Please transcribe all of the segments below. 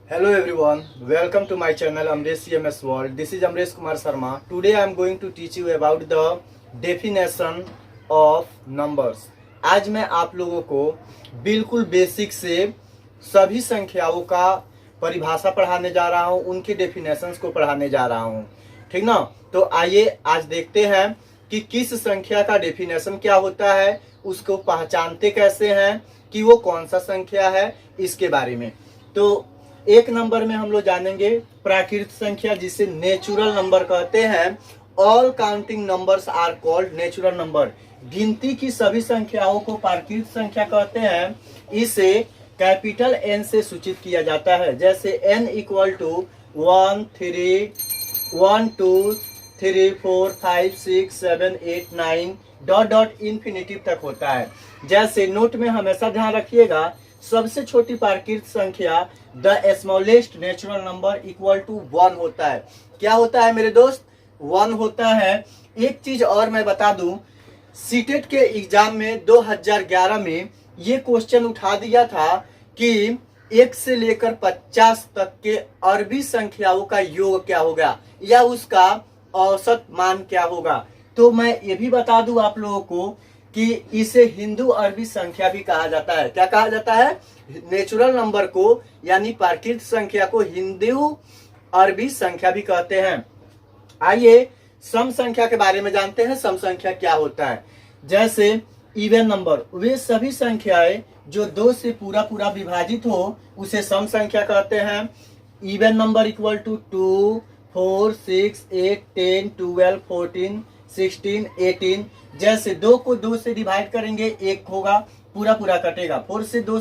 Hello everyone, welcome to my channel Amresh CMS World. This is Amresh Kumar Sharma. Today I am going to teach you about the definition of numbers. आज मैं आप लोगों को बिल्कुल basic से सभी संख्याओं का परिभाषा पढ़ाने जा रहा हूँ, उनके डेफिनेशंस को पढ़ाने जा रहा हूँ, ठीक ना। तो आइए आज देखते हैं कि किस संख्या का डेफिनेशन क्या होता है, उसको पहचानते कैसे हैं कि वो कौन सा संख्या है, इसके बारे में। तो एक नंबर में हम लोग जानेंगे प्राकृत संख्या, जिसे नेचुरल नंबर कहते हैं। All counting numbers are called natural number. गिनती की सभी संख्याओं को प्राकृत संख्या कहते हैं। इसे कैपिटल एन से सूचित किया जाता है, जैसे n equal to 1 3 1 2 3 4 5 6 7 8 9 dot dot infinitive तक होता है। जैसे नोट में हमेशा ध्यान रखिएगा, सबसे छोटी प्राकृत संख्या the smallest natural number equal to 1 होता है। क्या होता है मेरे दोस्त? 1 होता है। एक चीज और मैं बता दूं, सीटेट के एग्जाम में 2011 में ये क्वेश्चन उठा दिया था कि 1 से लेकर 50 तक के अरबी संख्याओं का योग क्या होगा या उसका औसत मान क्या होगा। तो मैं ये भी बता दूं आप लोगों को कि इसे हिंदू अरबी संख्या भी कहा जाता है। क्या कहा जाता है? नेचुरल नंबर को यानी प्राकृत संख्या को हिंदू अरबी संख्या भी कहते हैं। आइए सम संख्या के बारे में जानते हैं। सम संख्या क्या होता है? जैसे इवन नंबर, वे सभी संख्याएं जो 2 से पूरा पूरा विभाजित हो उसे सम संख्या कहते हैं। Even number equal to 2 4 6 8 10 12 14 16 18। जैसे 2 को 2 से डिवाइड करेंगे 1 होगा, पूरा पूरा कटेगा। 4 से 2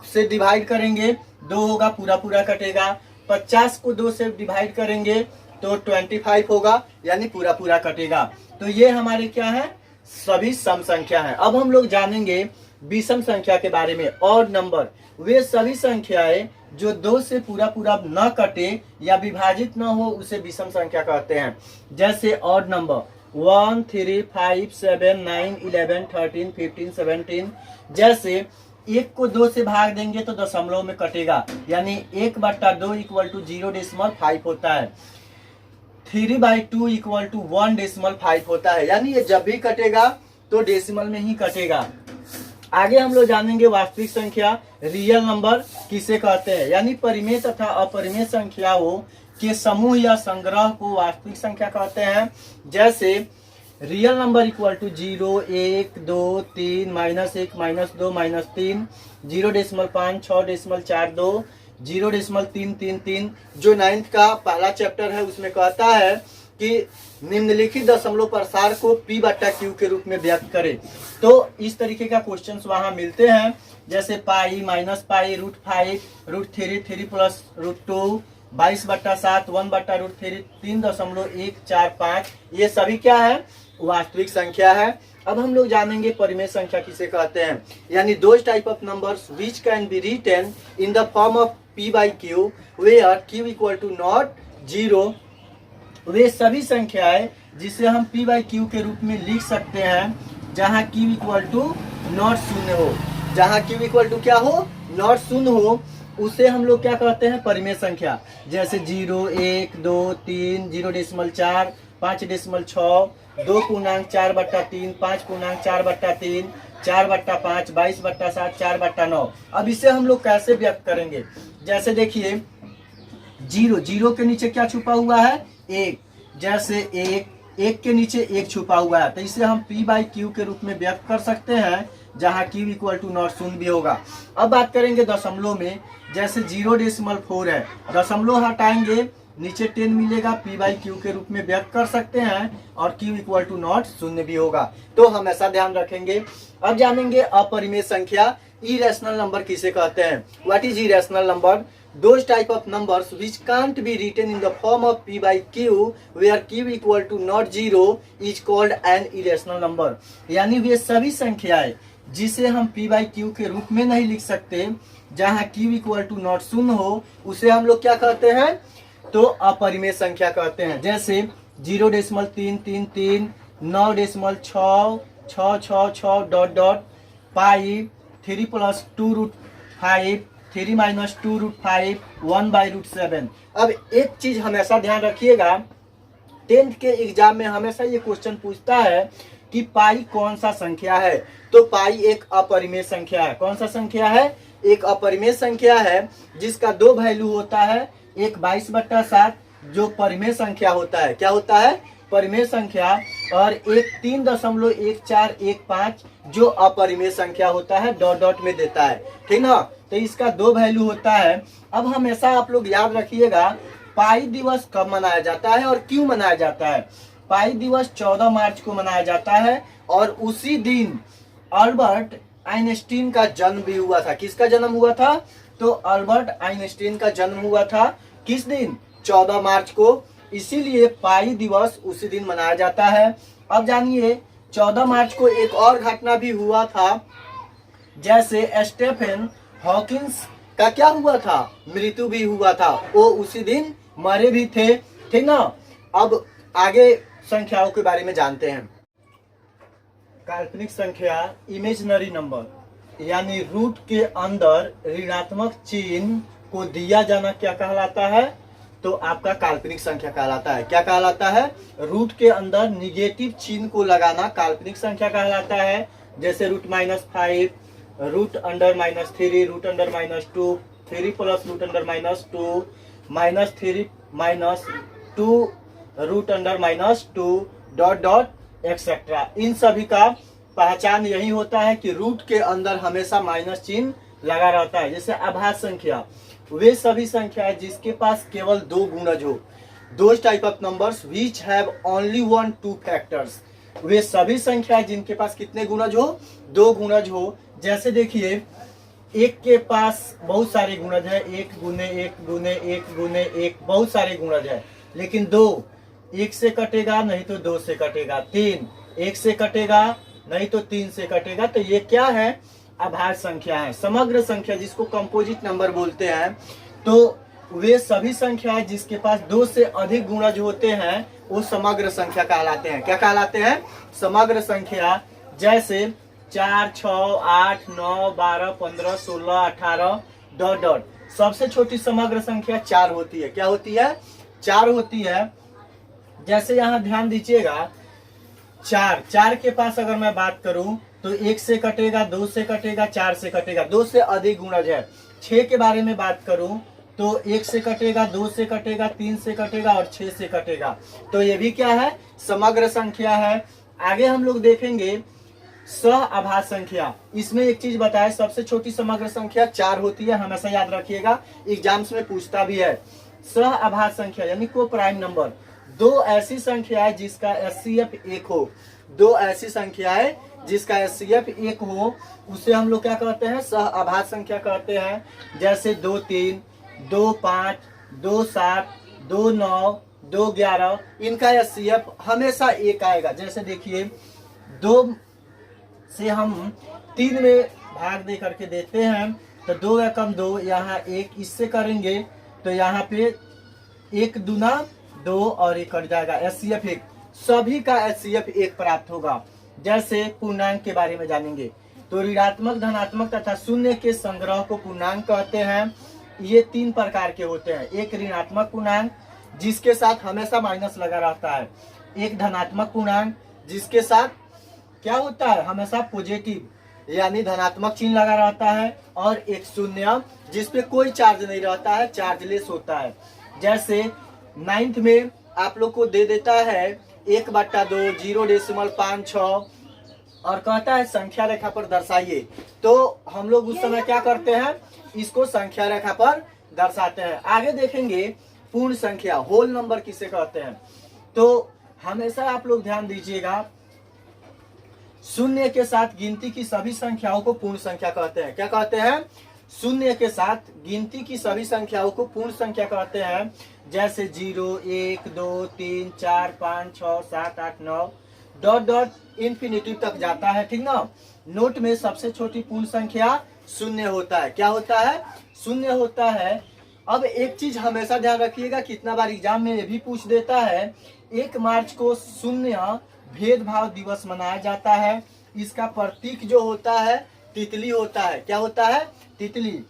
से डिवाइड करेंगे 2 होगा, पूरा पूरा कटेगा। 50 को 2 से डिवाइड करेंगे तो 25 होगा, यानी पूरा पूरा कटेगा। तो ये हमारे क्या है? सभी सम संख्या है। अब हम लोग जानेंगे विषम संख्या के बारे में। ऑड नंबर, वे सभी संख्याएं जो 2 से पूरा पूरा न कटे या विभाजित न हो उसे विषम संख्या कहते हैं। जैसे ऑड नंबर 1 3 5 7 9 11 13 15 17। जैसे 1 को 2 से भाग देंगे तो दशमलव में कटेगा, यानी 1/2 इक्वल टू 0.5 होता है। 3/2 इक्वल टू 1.5 होता है, यानी ये जब भी कटेगा तो डेसिमल में ही कटेगा। आगे हम लोग जानेंगे वास्तविक संख्या, रियल नंबर किसे कहते हैं, यानी परिमेय तथा अपरिमेय संख्याओं के समूह या संग्रह को वास्तविक संख्या कहते हैं। जैसे रियल नंबर इक्वल टू 0 1 2 3 -1 -2 -3 0.5 6.42 0.333। जो 9th का पहला चैप्टर है उसमें कहता है कि निम्नलिखित दशमलव प्रसार को p/q के रूप में व्यक्त करे। तो इस तरीके का क्वेश्चंस वहां मिलते हैं, जैसे पाई -पाई √5 √3 3 प्लस √2 22/7 1/√3 3.145। ये सभी क्या है? वास्तविक संख्या है। अब हम लोग जानेंगे परिमेय संख्या किसे कहते हैं, यानी those type of numbers which can be written in the form of p/q where q equal to not 0। वे सभी संख्याएं जिसे हम p/q के रूप में लिख सकते हैं जहां q इक्वल टू नॉट 0 हो। जहां q इक्वल टू क्या हो? नॉट 0 हो, उसे हम लोग क्या कहते हैं? परिमेय संख्या। जैसे 0 1 2 3 0.4 5.6 2.4/3 5.4/3 4/5 22/7 4/9। अब इसे हम लोग कैसे व्यक्त करेंगे? जैसे देखिए 0 के नीचे क्या छुपा हुआ है? 1। जैसे 1 के नीचे 1 छुपा हुआ है, तो इसे हम p/q के रूप में व्यक्त कर सकते हैं जहां q इक्वल टू नॉट 0 भी होगा। अब बात करेंगे दशमलव में। जैसे 0.4 है, दशमलव हटाएंगे नीचे 10 मिलेगा, p/q के रूप में व्यक्त कर सकते हैं और q इक्वल टू नॉट 0 भी होगा। तो हमेशा ध्यान रखेंगे। अब जानेंगे अपरिमेय संख्या, इरेशनल नंबर किसे कहते हैं। What is irrational number? Those type of numbers which can't be written in the form of p/q where q equal to not 0 is called an irrational number। यानी वे सभी संख्याएं जिसे हम p/q के रूप में नहीं लिख सकते जहां q इक्वल टू नॉट 0 हो उसे हम लोग क्या कहते हैं? तो अपरिमेय संख्या कहते हैं। जैसे 0.333 9.6 6 डॉट डॉट पाई 3 + 2√5 3 माइनस 2√5 1/√7। अब एक चीज हमेशा ध्यान रखिएगा, 10th के एग्जाम में हमेशा ये क्वेश्चन पूछता है कि पाई कौन सा संख्या है। तो पाई एक अपरिमेय संख्या है। कौन सा संख्या है? एक अपरिमेय संख्या है जिसका दो वैल्यू होता है, एक 22/7 जो परिमेय संख्या होता है। क्या होता है? परिमेय संख्या। और एक 3.1415 जो अपरिमेय संख्या होता है, डॉट डॉट में देता है। ठीक ना? तो इसका दो वैल्यू होता है। अब हमेशा आप लोग याद रखिएगा पाई दिवस कब मनाया जाता है और क्यों मनाया जाता है। पाई दिवस 14 मार्च को मनाया जाता है और उसी दिन अल्बर्ट आइंस्टीन का जन्म भी हुआ था। किसका जन्म हुआ था? तो अल्बर्ट आइंस्टीन का जन्म हुआ था। किस दिन? 14 मार्च को। इसीलिए पाई दिवस उसी दिन मनाया जाता है। अब जानिए 14 मार्च को एक और घटना भी हुआ था, जैसे स्टीफन हॉकिंस का क्या हुआ था? मृत्यु भी हुआ था। वो उसी दिन मरे भी थे। ठीक ना? अब आगे संख्याओं के बारे में जानते हैं। काल्पनिक संख्या, इमेजिनरी नंबर, यानी रूट के अंदर ऋणात्मक चिन्ह को दिया जाना क्या कहलाता है? तो आपका काल्पनिक संख्या कहलाता है। क्या कहलाता है? रूट के अंदर निगेटिव चिन्ह को लगाना काल्पनिक संख्या कहलाता है। जैसे √-5, √(-3), √(-2), 3 + √(-2), -3 -2, √(-2), डॉट डॉट एक्सेट्रा। इन सभी का पहचान यही होता है कि रूट के अंदर हमेशा माइनस चिन्ह लगा रहता है। जैसे अभाज्य संख्या, वे सभी संख्याएं जिसके पास केवल दो गुणज हो। Those type of numbers which have only 1-2 factors. वे सभी संख्याएं जिनके पास कितने गुणज हो? दो गुणज हो। जैसे देखिए, एक के पास बहुत सारे गुणज है, 1 गुने 1 गुने 1 गुने 1, बहुत सारे गुणज है। लेकिन 2 1 से कटेगा, नहीं तो 2 से कटेगा। 3 1 से कटेगा, नहीं तो 3 से कटेगा। तो ये क्या है? अभाज्य संख्या है। समग्र संख्या जिसको कंपोजिट नंबर बोलते हैं, तो वे सभी संख्याएं जिसके पास 2 से अधिक गुणज होते हैं वो समग्र संख्या कहलाते हैं। क्या कहलाते हैं? समग्र संख्या। जैसे 4, 6, 8, 9, 12, 15, 16, 18, डॉट डॉट। सबसे छोटी समग्र संख्या 4 होती है। क्या होती है? 4 होती है। जैसे यहाँ ध्यान दीजिएगा, 4 के पास अगर मैं बात करूं तो 1 से कटेगा, 2 से कटेगा, 4 से कटेगा, 2 से अधिक गुणज है। 6 के बारे में बात करूं तो 1 से कटेगा, 2 से कटेगा, 3 से कटेगा और 6 से कटेगा। तो ये भी क्या है? समग्र संख्या है। आगे हम लोग देखेंगे सह अभाज्य संख्या। इसमें एक चीज बताए, सबसे छोटी समग्र संख्या 4 होती है। हमेशा याद रखिएगा, एग्जाम्स में पूछता भी है। सह अभाज्य संख्या यानी को प्राइम नंबर, दो ऐसी संख्याएं जिसका एचसीएफ 1 हो। दो ऐसी संख्याएं जिसका एचसीएफ 1 हो, उसे हम लोग क्या कहते हैं? सह अभाज्य संख्या कहते हैं। जैसे 2 3, 2 5, 2 7, 2 9, 2 11, इनका एचसीएफ हमेशा 1 आएगा। जैसे देखिए, 2 से हम 3 में भाग दे करके देते हैं, तो 2 एकम 2, यहाँ 1 इससे करेंगे तो यहाँ पे 1 दूना 2 और 1 कट जाएगा। एचसीएफ 1, सभी का एचसीएफ 1 प्राप्त होगा। जैसे पूर्णांक के बारे में जानेंगे तो ऋणात्मक, धनात्मक तथा शून्य के संग्रह को पूर्णांक कहते हैं। ये 3 प्रकार के होते हैं। एक ऋणात्मक पूर्णांक जिसके साथ हमेशा माइनस लगा रहता है, एक धनात्मक पूर्णांक जिसके साथ क्या होता है? हमेशा पॉजिटिव यानी धनात्मक चिन्ह लगा रहता है, और एक शून्य जिसपे कोई चार्ज नहीं रहता है, चार्जलेस होता है। जैसे 9th में आप लोग को दे देता है 1/2, 0.56 और कहता है संख्या रेखा पर दर्शाइए। तो हम लोग उस समय क्या करते हैं? इसको संख्या रेखा पर दर्शाते हैं। आगे देखेंगे पूर्ण संख्या, होल नंबर किसे कहते हैं। तो हमेशा आप लोग ध्यान दीजिएगा, शून्य के साथ गिनती की सभी संख्याओं को पूर्ण संख्या कहते हैं। क्या कहते हैं? शून्य के साथ गिनती की सभी संख्याओं को पूर्ण संख्या कहते हैं। जैसे 0, 1, 2, 3, 4, 5, 6, 7, 8, 9, डॉट डॉट इंफिनिटी तक जाता है। ठीक ना? नोट में सबसे छोटी पूर्ण संख्या शून्य होता है। क्या होता है? शून्य होता है। अब एक चीज हमेशा ध्यान रखिएगा, कितना बार एग्जाम में ये भी पूछ देता है, 1 मार्च को शून्य भेदभाव दिवस मनाया जाता है। इसका प्रतीक जो होता है तितली होता है। क्या होता है? तितली।